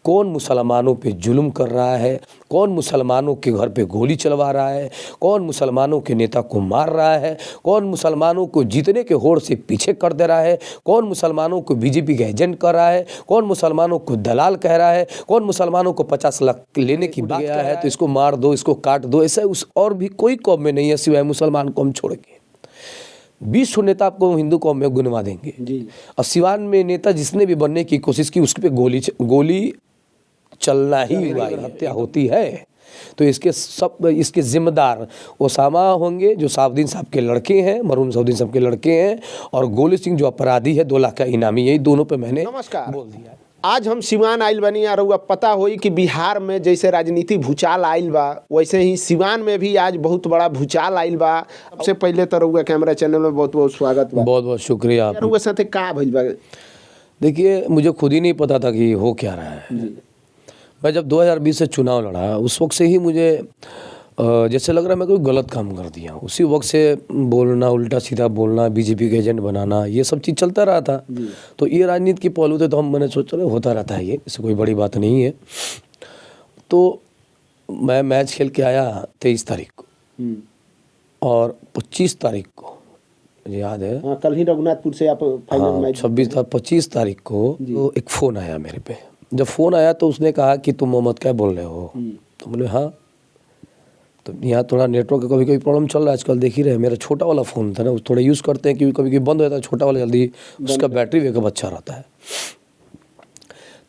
कौन मुसलमानों पे जुल्म कर रहा है, कौन मुसलमानों के घर पे गोली चलवा रहा है, कौन मुसलमानों के नेता को मार रहा है, कौन मुसलमानों को जीतने के होड़ से पीछे कर दे रहा है, कौन मुसलमानों को बीजेपी का एजेंट कर रहा है, कौन मुसलमानों को दलाल कह रहा है, कौन मुसलमानों को 50 लाख लेने की बात गया है तो इसको मार दो, इसको काट दो। ऐसा उस और भी कोई कौम में नहीं है सिवाय मुसलमान कौम छोड़ के। 20 नेता आपको हिंदू कौम में गिनवा देंगे जी। और सिवान में नेता जिसने भी बनने की कोशिश की उसके पे गोली चलना ही हुआ, हत्या होती है। तो इसके जिम्मेदार ओसामा होंगे जो साउद्दीन साहब के लड़के हैं, मरहूम साउद्दीन साहब के लड़के हैं, और गोली सिंह जो अपराधी है 2 लाख का इनामी, यही दोनों पे मैंने बोल दिया। आज हम सिवान आइल बनी आ रहुआ पता होई कि बिहार में जैसे राजनीति भूचाल आइल बा वैसे ही सिवान में भी आज बहुत बड़ा भूचाल आइल बा। सबसे पहले तो रहुआ कैमरा चैनल में बहुत बहुत स्वागत बा। बहुत बहुत शुक्रिया। रहुआ साथे का भइल बा? देखिए मुझे खुद ही नहीं पता था कि हो क्या रहा है। मैं जब 2020 से चुनाव लड़ा उस वक्त से ही मुझे जैसे लग रहा है मैं कोई गलत काम कर दिया। उसी वक्त से बोलना, उल्टा सीधा बोलना, बीजेपी के एजेंट बनाना, ये सब चीज़ चलता रहा था। तो ये राजनीति की पहलू थे तो मैंने सोचा होता रहता है, ये इससे कोई बड़ी बात नहीं है। तो मैं मैच खेल के आया 23 तारीख को और 25 तारीख को मुझे याद है। हाँ, कल ही रघुनाथपुर से आप फाइनल मैच 25 तारीख को तो एक फ़ोन आया मेरे पे। जब फ़ोन आया तो उसने कहा कि तुम मोहम्मद क्या बोल रहे हो? तो बोले हाँ। तो यहाँ थोड़ा नेटवर्क का कभी कभी प्रॉब्लम चल रहा है आजकल, देख ही रहे। मेरा छोटा वाला फ़ोन था ना, उस थोड़ा यूज़ करते हैं क्योंकि कभी कभी बंद हो जाता है छोटा वाला, जल्दी उसका बैटरी बैकअप अच्छा रहता है।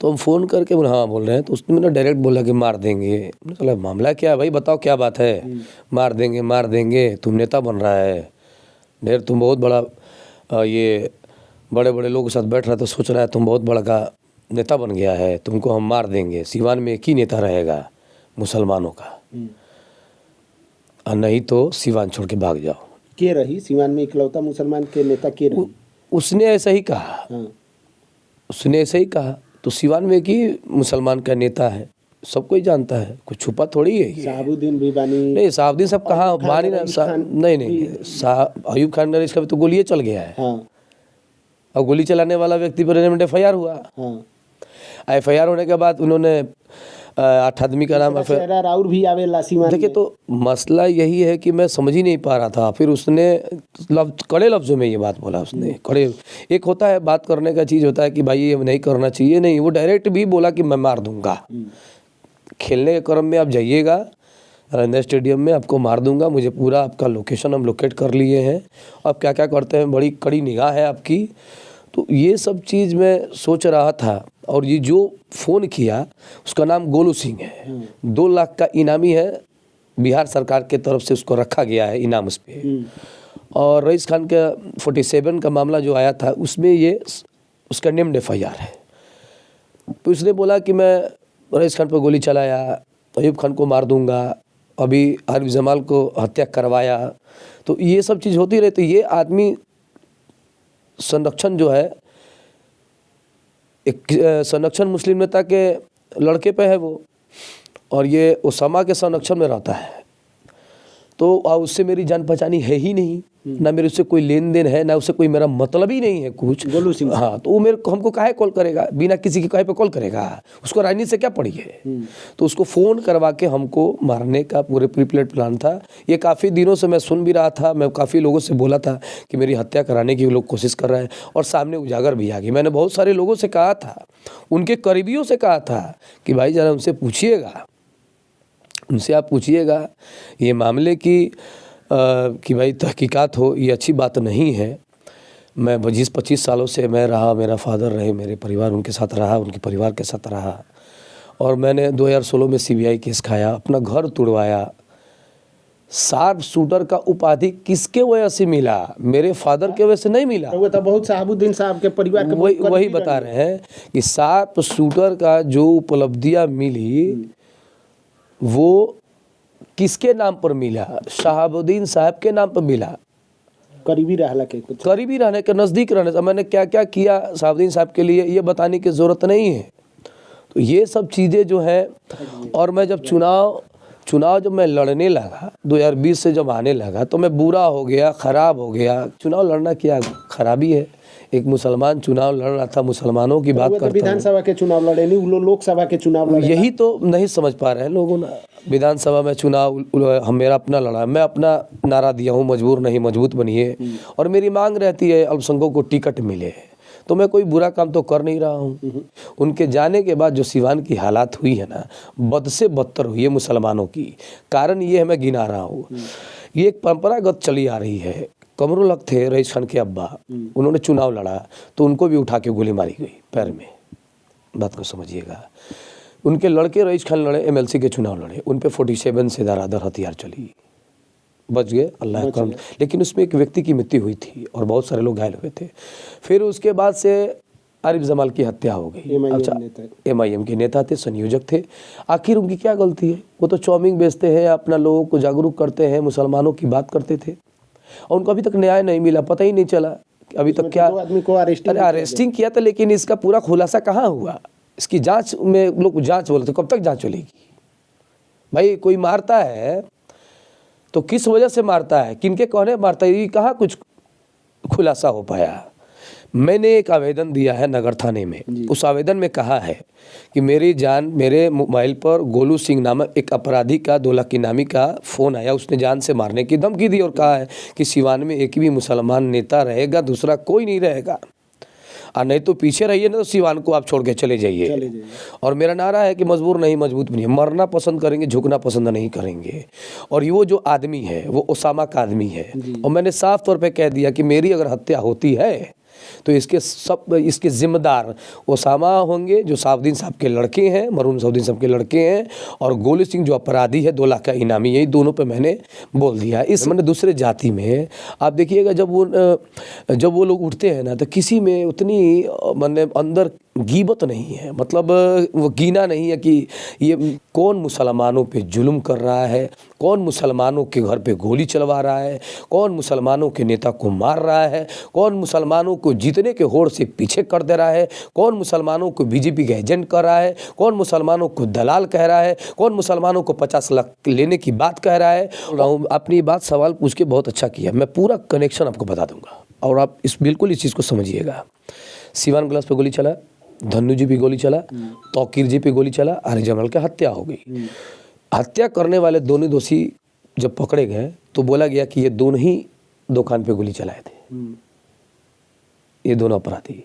तो हम फ़ोन करके बोले हाँ बोल रहे हैं। तो उसने मैंने डायरेक्ट बोला कि मार देंगे। मैंने कहा मामला क्या है भाई, बताओ क्या बात है? मार देंगे, तुम नेता बन रहा है ढेर, तुम बहुत बड़ा ये बड़े बड़े लोगों के साथ बैठ रहा तो सोच रहा है तुम बहुत बड़ा का नेता बन गया है, तुमको हम मार देंगे। सिवान में एक ही नेता रहेगा मुसलमानों का, और नहीं तो सिवान छोड़ के भाग जाओ। के रही सिवान में इकलौता मुसलमान के नेता के रही? उसने ऐसा ही कहा। उसने ऐसा ही कहा। तो सिवान में एक ही मुसलमान का नेता है, सबको ही जानता है, कुछ छुपा थोड़ी है। साहबुद्दीन भी बानी नहीं, साहबुद्दीन सब कहाँ बानी ना, नहीं अयूब खान नरेश का भी तो गोली चल गया है। और गोली चलाने वाला व्यक्ति पर FIR हुआ। FIR होने के बाद उन्होंने 8 आदमी का नाम और भी आवेला सिवान। देखिए तो मसला यही है कि मैं समझ ही नहीं पा रहा था। फिर उसने कड़े लफ्ज़ों में ये बात बोला। उसने कड़े, एक होता है बात करने का चीज़ होता है कि भाई ये नहीं करना चाहिए, नहीं, वो डायरेक्ट भी बोला कि मैं मार दूंगा। खेलने के क्रम में आप जाइएगा रविंद्र स्टेडियम में, आपको मार दूंगा, मुझे पूरा आपका लोकेशन हम लोकेट कर लिए हैं, आप क्या क्या करते हैं, बड़ी कड़ी निगाह है आपकी। तो ये सब चीज़ मैं सोच रहा था। और ये जो फ़ोन किया उसका नाम गोलू सिंह है, 2 लाख का इनामी है, बिहार सरकार के तरफ से उसको रखा गया है इनाम उस पर। और रईस खान का 47 का मामला जो आया था उसमें ये उसका नेम्ड FIR है। तो उसने बोला कि मैं रईस खान पर गोली चलाया, अयूब खान को मार दूंगा, अभी आरिफ जमाल को हत्या करवाया। तो ये सब चीज़ होती रहती। ये आदमी संरक्षण जो है, एक संरक्षण मुस्लिम नेता के लड़के पे है वो, और ये ओसामा के संरक्षण में रहता है। तो उससे मेरी जान पहचानी है ही नहीं, ना मेरे उससे कोई लेन देन है, ना उससे कोई मेरा मतलब ही नहीं है कुछ। गोलू सिंह, हाँ, तो वो मेरे को हमको काहे कॉल करेगा, बिना किसी के कहे पे कॉल करेगा? उसको राजनीति से क्या पड़ी है? तो उसको फ़ोन करवा के हमको मारने का पूरे प्रीप्लेड प्लान था। ये काफ़ी दिनों से मैं सुन भी रहा था, मैं काफ़ी लोगों से बोला था कि मेरी हत्या कराने की लोग कोशिश कर रहे हैं, और सामने उजागर भी आ गई। मैंने बहुत सारे लोगों से कहा था, उनके करीबियों से कहा था कि भाई जरा उनसे पूछिएगा, उनसे आप पूछिएगा ये मामले की कि भाई तहकीकात हो, ये अच्छी बात नहीं है। मैं 25 सालों से मैं रहा, मेरा फादर रहे, मेरे परिवार उनके साथ रहा, उनके परिवार के साथ रहा, और मैंने 2016 में CBI केस खाया, अपना घर तुड़वाया। शार्प शूटर का उपाधि किसके वजह से मिला? मेरे फादर के वजह से नहीं मिला। वो तो बहुत साहबुद्दीन साहब के परिवार के वही बता रहे हैं कि शार्प शूटर का जो उपलब्धियाँ मिली वो किसके नाम पर मिला? शहाबुद्दीन साहब के नाम पर मिला। करीबी रहने के, नज़दीक रहने से। मैंने क्या क्या किया शहाबुद्दीन साहब के लिए ये बताने की ज़रूरत नहीं है। तो ये सब चीज़ें जो है, और मैं जब चुनाव चुनाव जब मैं लड़ने लगा 2020 से जब आने लगा तो मैं बुरा हो गया, ख़राब हो गया। चुनाव लड़ना क्या खराबी है? एक मुसलमान चुनाव लड़ रहा था, मुसलमानों की बात करता हूँ। विधानसभा के चुनाव लड़े नहीं, वो लोकसभा के चुनाव लड़े। यही तो नहीं समझ पा रहे हैं लोगों ना। विधानसभा में चुनाव हम मेरा अपना लड़ा, मैं अपना नारा दिया हूँ, मजबूर नहीं मजबूत बनिए, और मेरी मांग रहती है अल्पसंख्यकों को टिकट मिले। तो मैं कोई बुरा काम तो कर नहीं रहा हूँ। उनके जाने के बाद जो सिवान की हालात हुई है ना, बद से बदतर हुई है मुसलमानों की। कारण ये है, मैं गिना रहा हूँ, ये एक परंपरागत चली आ रही है। कमरुल हक थे रईस खान के अब्बा, उन्होंने चुनाव लड़ा तो उनको भी उठा के गोली मारी गई पैर में। बात को समझिएगा। उनके लड़के रईस खान लड़े, एमएलसी के चुनाव लड़े, उन पे 47 से दारादार हथियार चली, बच गए अल्लाह का। लेकिन उसमें एक व्यक्ति की मृत्यु हुई थी और बहुत सारे लोग घायल हुए थे। फिर उसके बाद से आरिफ जमाल की हत्या हो गई। अच्छा, MIM के नेता थे, संयोजक थे। आखिर उनकी क्या गलती है? वो तो चाउमीन बेचते हैं, अपना लोगों को जागरूक करते हैं, मुसलमानों की बात करते थे, और उनको अभी तक न्याय नहीं मिला। पता ही नहीं चला अभी तक क्या। आदमी को अरेस्टिंग किया था, लेकिन इसका पूरा खुलासा कहाँ हुआ? इसकी जांच में लोग जांच बोले थे, कब तक जांच चलेगी भाई? कोई मारता है तो किस वजह से मारता है, किनके कहने मारता है, ये कहाँ कुछ खुलासा हो पाया। मैंने एक आवेदन दिया है नगर थाने में। उस आवेदन में कहा है कि मेरी जान, मेरे मोबाइल पर गोलू सिंह नामक एक अपराधी का 2 लाख इनामी का फ़ोन आया। उसने जान से मारने की धमकी दी और कहा है कि सिवान में एक भी मुसलमान नेता रहेगा, दूसरा कोई नहीं रहेगा, और नहीं तो पीछे रहिए ना तो सिवान को आप छोड़ के चले जाइए। और मेरा नारा है कि मजबूर नहीं मजबूत बनिए। मरना पसंद करेंगे, झुकना पसंद नहीं करेंगे। और ये वो जो आदमी है वो ओसामा का आदमी है, और मैंने साफ तौर पे कह दिया कि मेरी अगर हत्या होती है तो इसके जिम्मेदार ओसामा होंगे, जो साउद्दीन साहब के लड़के हैं, मरूम साउद्दीन साहब के लड़के हैं, और गोलू सिंह जो अपराधी है 2 लाख का इनामी, यही दोनों पे मैंने बोल दिया। इस मैंने दूसरे जाति में आप देखिएगा, जब वो लोग उठते हैं ना तो किसी में उतनी मैंने अंदर गीबत नहीं है, मतलब वो गिना नहीं है कि ये कौन मुसलमानों पे जुल्म कर रहा है, कौन मुसलमानों के घर पे गोली चलवा रहा है, कौन मुसलमानों के नेता को मार रहा है, कौन मुसलमानों को जीतने के होड़ से पीछे कर दे रहा है, कौन मुसलमानों को बीजेपी का एजेंट कर रहा है, कौन मुसलमानों को दलाल कह रहा है, कौन मुसलमानों को 50 लाख लेने की बात कह रहा है। अपनी बात सवाल पूछ के बहुत अच्छा किया, मैं पूरा कनेक्शन आपको बता दूंगा और आप बिल्कुल इस चीज़ को समझिएगा। सिवान ग्लास पे गोली चला, धन्नू जी पे गोली चला, तौकीर जी पे गोली चला, आरिफ जमाल की हत्या हो गई। हत्या करने वाले दोनों दोषी जब पकड़े गए तो बोला गया कि ये दोनों ही दुकान पे गोली चलाए थे, ये दोनों अपराधी।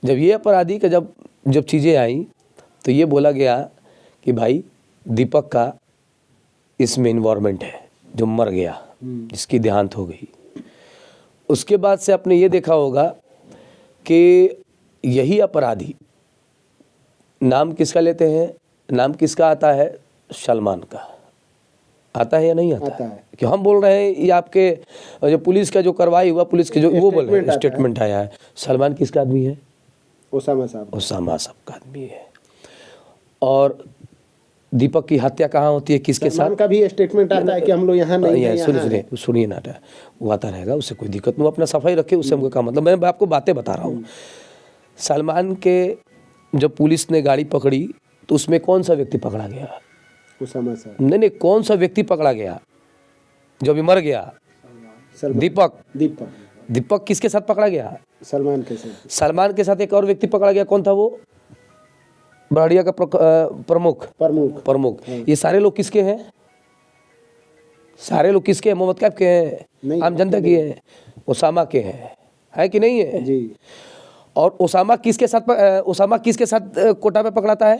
जब ये अपराधी का जब चीज़ें आई तो ये बोला गया कि भाई दीपक का इसमें इन्वॉल्वमेंट है, जो मर गया, जिसकी देहांत हो गई। उसके बाद से आपने ये देखा होगा कि यही अपराधी नाम किसका लेते हैं? नाम किसका आता है? सलमान का आता है या नहीं आता है? कि हम बोल रहे हैं ये आपके जो पुलिस का जो कार्रवाई हुआ, पुलिस के जो वो बोल रहे हैं स्टेटमेंट आया है। सलमान किसका आदमी है? ओसामा साहब का आदमी है। और दीपक की हत्या कहाँ होती है, किसके साथ? का भी स्टेटमेंट आता है कि हम लोग यहाँ नहीं हैं। सुनिए ना, वो आता रहेगा, उससे कोई दिक्कत नहीं, वो अपना सफाई रखे, उससे हमको क्या मतलब। मैं आपको बातें बता रहा हूँ। सलमान के जब पुलिस ने गाड़ी पकड़ी तो उसमें कौन सा व्यक्ति पकड़ा गया? ओसामा साहब। नहीं, कौन सा व्यक्ति पकड़ा गया जो भी मर गया? दीपक किसके साथ पकड़ा गया? सलमान के साथ। सलमान के साथ एक और व्यक्ति पकड़ा गया, कौन था वो? बड़िया का प्रमुख। ये सारे लोग किसके हैं? सारे लोग किसके हैं? मोहम्मद कैफ के हैं, आम जनता के हैं, ओसामा के हैं, है कि नहीं है जी? और ओसामा किसके साथ कोटा पे पकड़ाता है?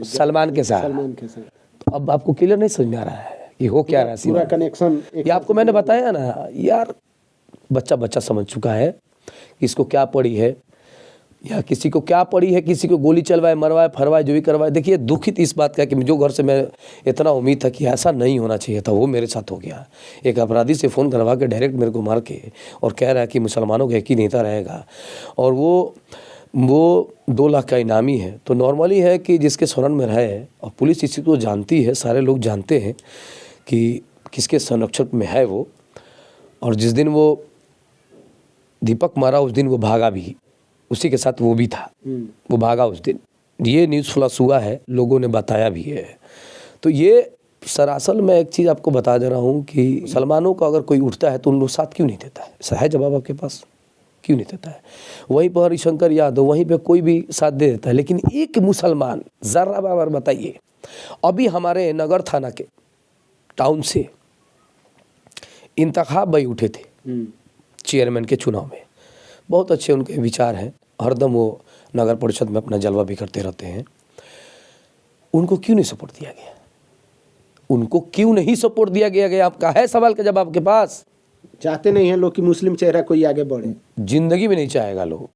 सलमान के साथ। तो अब आपको क्लियर नहीं समझ में आ रहा है कि हो क्या रहा है? पूरा कनेक्शन ये आपको मैंने बताया ना यार, बच्चा समझ चुका है कि इसको क्या पड़ी है या किसी को क्या पड़ी है, किसी को गोली चलवाए, मरवाए, फरवाए, जो भी करवाए। देखिए, दुखित इस बात का कि जो घर से मैं इतना उम्मीद था कि ऐसा नहीं होना चाहिए था, वो मेरे साथ हो गया। एक अपराधी से फ़ोन करवा के डायरेक्ट मेरे को मार के और कह रहा है कि मुसलमानों का एक ही नेता रहेगा, और वो 2 लाख का इनामी है। तो नॉर्मली है कि जिसके शरण में रहे, और पुलिस इसी को जानती है, सारे लोग जानते हैं कि किसके संरक्षक में है वो। और जिस दिन वो दीपक मारा उस दिन वो भागा भी, उसी के साथ वो भी था, वो भागा उस दिन ये न्यूज़ फ्लश हुआ है, लोगों ने बताया भी है। तो ये सरासल मैं एक चीज़ आपको बता दे रहा हूँ कि सलमानों का अगर कोई उठता है तो उन लोग साथ क्यों नहीं देता है? ऐसा है जवाब आपके पास, क्यों नहीं देता है? वहीं पर हरिशंकर यादव, वहीं पे कोई भी साथ दे देता है, लेकिन एक मुसलमान ज़रा बार बताइए। अभी हमारे नगर थाना के टाउन से इंतखाब भाई उठे थे चेयरमैन के चुनाव में, बहुत अच्छे उनके विचार हैं, हरदम वो नगर परिषद में अपना जलवा भी करते रहते हैं। उनको क्यों नहीं सपोर्ट दिया गया? उनको क्यों नहीं सपोर्ट दिया गया? आपका है सवाल का जवाब आपके पास? चाहते नहीं हैं लोग कि मुस्लिम चेहरा कोई आगे बढ़े, जिंदगी में नहीं चाहेगा लोग।